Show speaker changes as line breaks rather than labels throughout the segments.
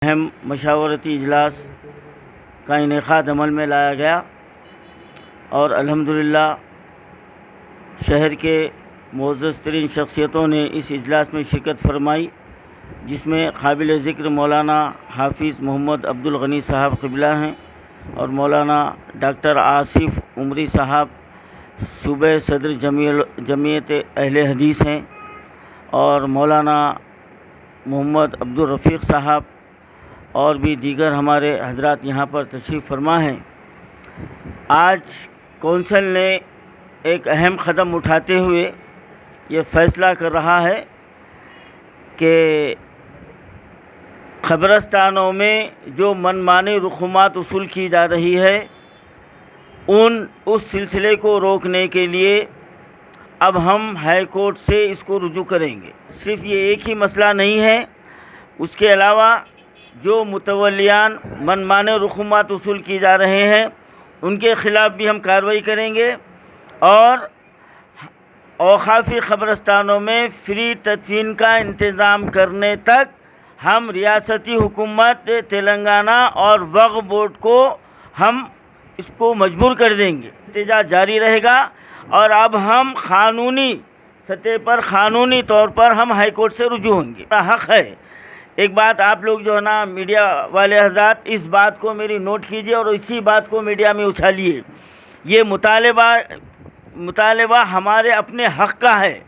اہم مشاورتی اجلاس کا انعقاد عمل میں لایا گیا اور الحمدللہ شہر کے معزز ترین شخصیتوں نے اس اجلاس میں شرکت فرمائی، جس میں قابل ذکر مولانا حافظ محمد عبدالغنی صاحب قبلہ ہیں اور مولانا ڈاکٹر آصف عمری صاحب صوبہ صدر جمعیت اہل حدیث ہیں اور مولانا محمد عبدالرفیق صاحب اور بھی دیگر ہمارے حضرات یہاں پر تشریف فرما ہیں۔ آج کونسل نے ایک اہم قدم اٹھاتے ہوئے یہ فیصلہ کر رہا ہے کہ قبرستانوں میں جو منمانی رسومات وصول کی جا رہی ہے اس سلسلے کو روکنے کے لیے اب ہم ہائی کورٹ سے اس کو رجوع کریں گے۔ صرف یہ ایک ہی مسئلہ نہیں ہے، اس کے علاوہ جو متولیان منمانے رسومات وصول کی جا رہے ہیں ان کے خلاف بھی ہم کارروائی کریں گے اور اوقافی قبرستانوں میں فری تدفین کا انتظام کرنے تک ہم ریاستی حکومت تلنگانہ اور وقف بورڈ کو ہم اس کو مجبور کر دیں گے۔ احتجاج جاری رہے گا اور اب ہم قانونی سطح پر قانونی طور پر ہم ہائی کورٹ سے رجوع ہوں گے۔ حق ہے، ایک بات آپ لوگ جو ہے نا میڈیا والے حضرات اس بات کو میری نوٹ کیجئے اور اسی بات کو میڈیا میں اچھالیے۔ یہ مطالبہ ہمارے اپنے حق کا ہے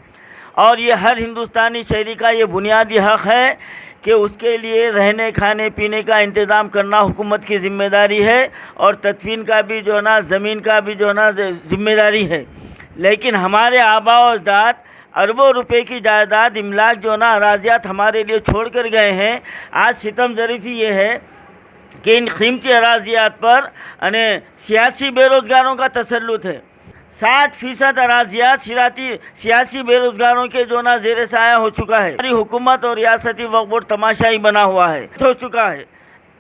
اور یہ ہر ہندوستانی شہری کا یہ بنیادی حق ہے کہ اس کے لیے رہنے کھانے پینے کا انتظام کرنا حکومت کی ذمہ داری ہے اور تدفین کا بھی جو ہے نا زمین کا بھی جو ہے نا ذمہ داری ہے۔ لیکن ہمارے آباء و اجداد اربوں روپے کی جائیداد املاک جو ہے نا اراضیات ہمارے لیے چھوڑ کر گئے ہیں۔ آج ستم ظریفی یہ ہے کہ ان قیمتی اراضیات پر سیاسی بے روزگاروں کا تسلط ہے۔ 60% اراضیات سیاسی بے روزگاروں کے جو نا زیر سایہ ہو چکا ہے۔ ہماری حکومت اور ریاستی وقف بورڈ تماشائی بنا ہوا ہے، ہو چکا ہے۔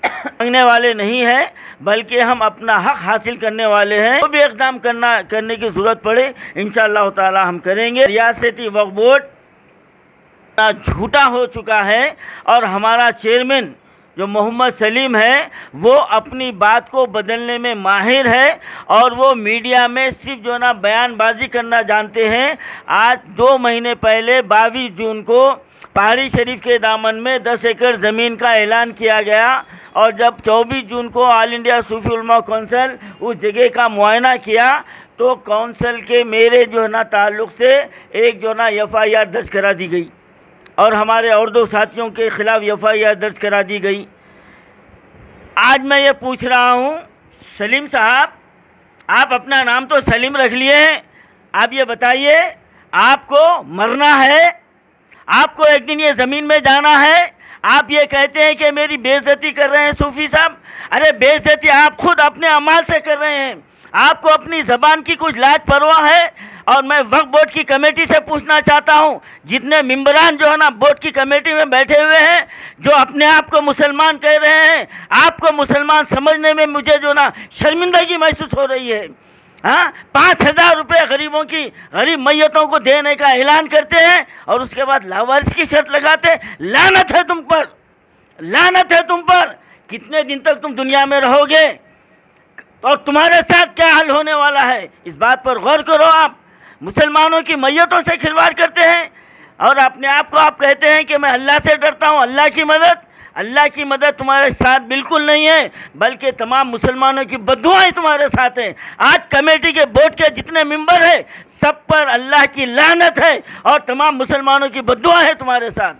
مانگنے والے نہیں ہیں بلکہ ہم اپنا حق حاصل کرنے والے ہیں۔ جو بھی اقدام کرنے کی ضرورت پڑے انشاءاللہ تعالی ہم کریں گے۔ ریاستی وقف بورڈ جھوٹا ہو چکا ہے اور ہمارا چیئرمین جو محمد سلیم ہے وہ اپنی بات کو بدلنے میں ماہر ہے اور وہ میڈیا میں صرف جو نا بیان بازی کرنا جانتے ہیں۔ آج 2 مہینے پہلے 22 جون کو پہاڑی شریف کے دامن میں 10 ایکڑ زمین کا اعلان کیا گیا اور جب 24 جون کو آل انڈیا صوفی علماء کونسل اس جگہ کا معائنہ کیا تو کونسل کے میرے جو ہے نا تعلق سے ایک جو نا FIR درج کرا دی گئی اور ہمارے اور 2 ساتھیوں کے خلاف FIR درج کرا دی گئی۔ آج میں یہ پوچھ رہا ہوں سلیم صاحب، آپ اپنا نام تو سلیم رکھ لیے ہیں، آپ یہ بتائیے آپ کو مرنا ہے، آپ کو ایک دن یہ زمین میں جانا ہے، آپ یہ کہتے ہیں کہ میری بے عزتی کر رہے ہیں صوفی صاحب۔ ارے بے عزتی آپ خود اپنے اعمال سے کر رہے ہیں، آپ کو اپنی زبان کی کچھ لاج پرواہ ہے؟ اور میں وقف بورڈ کی کمیٹی سے پوچھنا چاہتا ہوں، جتنے ممبران جو ہے نا بورڈ کی کمیٹی میں بیٹھے ہوئے ہیں جو اپنے آپ کو مسلمان کہہ رہے ہیں، آپ کو مسلمان سمجھنے میں مجھے جو نا شرمندگی محسوس ہو رہی ہے۔ 5,000 روپے غریب میتوں کو دینے کا اعلان کرتے ہیں اور اس کے بعد لاوارث کی شرط لگاتے ہیں۔ لعنت ہے تم پر، لعنت ہے تم پر۔ کتنے دن تک تم دنیا میں رہو گے اور تمہارے ساتھ کیا حل ہونے والا ہے، اس بات پر غور کرو۔ آپ مسلمانوں کی میتوں سے کھلواڑ کرتے ہیں اور اپنے آپ کو آپ کہتے ہیں کہ میں اللہ سے ڈرتا ہوں، اللہ کی مدد تمہارے ساتھ بالکل نہیں ہے بلکہ تمام مسلمانوں کی بددعائیں تمہارے ساتھ ہیں۔ آج کمیٹی کے بورڈ کے جتنے ممبر ہیں سب پر اللہ کی لعنت ہے اور تمام مسلمانوں کی بددعا ہے تمہارے ساتھ۔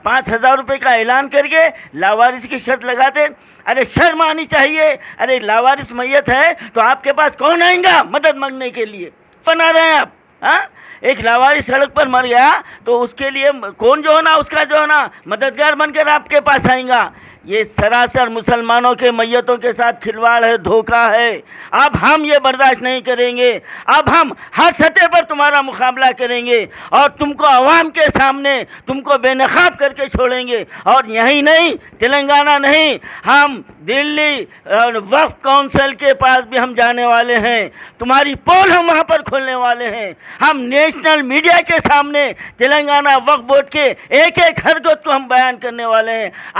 5,000 روپے کا اعلان کر کے لاوارث کی شرط لگاتے، ارے شرم آنی چاہیے۔ ارے لاوارث میت ہے تو آپ کے پاس کون آئیں گا مدد مانگنے کے لیے؟ بنا رہے ہیں آپ۔ ایک لاوارث سڑک پر مر گیا تو اس کے لیے کون جو ہے نا اس کا جو ہے نا مددگار بن کر آپ کے پاس آئیں گا؟ یہ سراسر مسلمانوں کے میتوں کے ساتھ کھلواڑ ہے، دھوکہ ہے۔ اب ہم یہ برداشت نہیں کریں گے، اب ہم ہر سطح پر تمہارا مقابلہ کریں گے اور تم کو عوام کے سامنے تم کو بے نقاب کر کے چھوڑیں گے۔ اور یہی نہیں، تلنگانہ نہیں، ہم دلی وقف کونسل کے پاس بھی ہم جانے والے ہیں، تمہاری پول ہم وہاں پر کھولنے والے ہیں۔ ہم نیشنل میڈیا کے سامنے تلنگانہ وقف بورڈ کے ایک حرکت کو ہم بیان کرنے والے ہیں۔